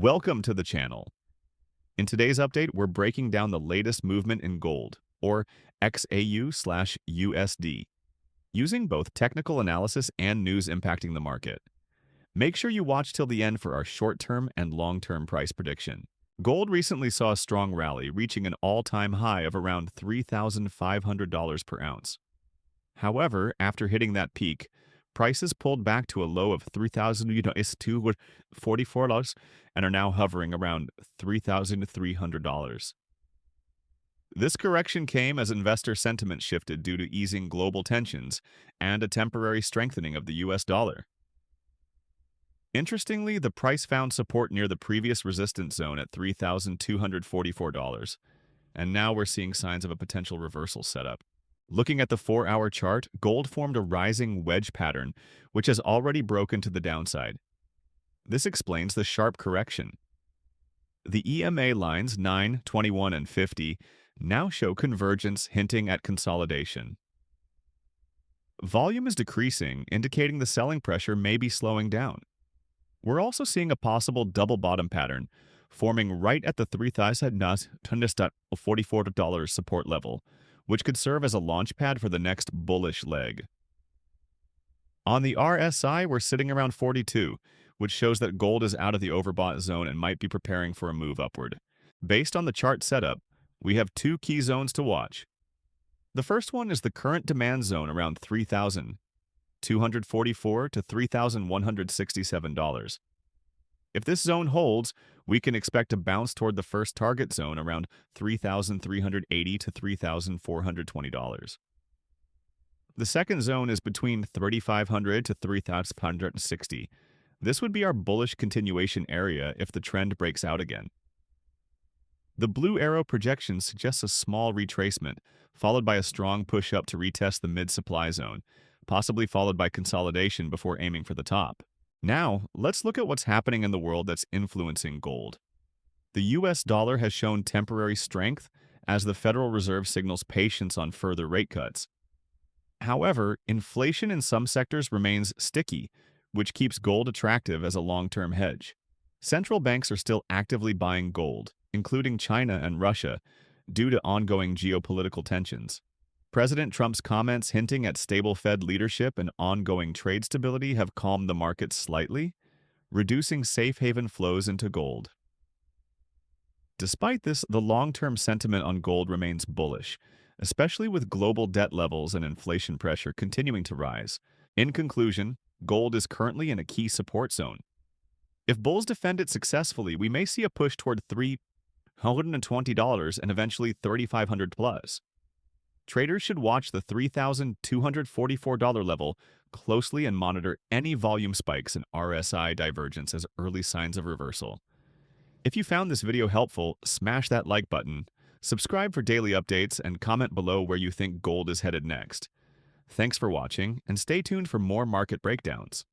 Welcome to the channel. In today's update, we're breaking down the latest movement in gold, or XAU/USD, using both technical analysis and news impacting the market. Make sure you watch till the end for our short-term and long-term price prediction. Gold recently saw a strong rally, reaching an all-time high of around $3,500 per ounce. However, after hitting that peak, prices pulled back to a low of $3,244 and are now hovering around $3,300. This correction came as investor sentiment shifted due to easing global tensions and a temporary strengthening of the US dollar. Interestingly, the price found support near the previous resistance zone at $3,244, and now we're seeing signs of a potential reversal setup. Looking at the 4-hour chart, gold formed a rising wedge pattern, which has already broken to the downside. This explains the sharp correction. The EMA lines 9, 21, and 50 now show convergence, hinting at consolidation. Volume is decreasing, indicating the selling pressure may be slowing down. We're also seeing a possible double bottom pattern, forming right at the $3,244 support level, which could serve as a launchpad for the next bullish leg. On the RSI, we're sitting around 42, which shows that gold is out of the overbought zone and might be preparing for a move upward. Based on the chart setup, we have two key zones to watch. The first one is the current demand zone around $3,244 to $3,167. If this zone holds, we can expect a bounce toward the first target zone around $3,380 to $3,420. The second zone is between $3,500 to $3,560. This would be our bullish continuation area if the trend breaks out again. The blue arrow projection suggests a small retracement, followed by a strong push up to retest the mid-supply zone, possibly followed by consolidation before aiming for the top. Now, let's look at what's happening in the world that's influencing gold. The US dollar has shown temporary strength as the Federal Reserve signals patience on further rate cuts. However, inflation in some sectors remains sticky, which keeps gold attractive as a long-term hedge. Central banks are still actively buying gold, including China and Russia, due to ongoing geopolitical tensions. President Trump's comments hinting at stable Fed leadership and ongoing trade stability have calmed the markets slightly, reducing safe haven flows into gold. Despite this, the long-term sentiment on gold remains bullish, especially with global debt levels and inflation pressure continuing to rise. In conclusion, gold is currently in a key support zone. If bulls defend it successfully, we may see a push toward $320 and eventually $3,500 plus. Traders should watch the $3,244 level closely and monitor any volume spikes and RSI divergence as early signs of reversal. If you found this video helpful, smash that like button, subscribe for daily updates, and comment below where you think gold is headed next. Thanks for watching, and stay tuned for more market breakdowns.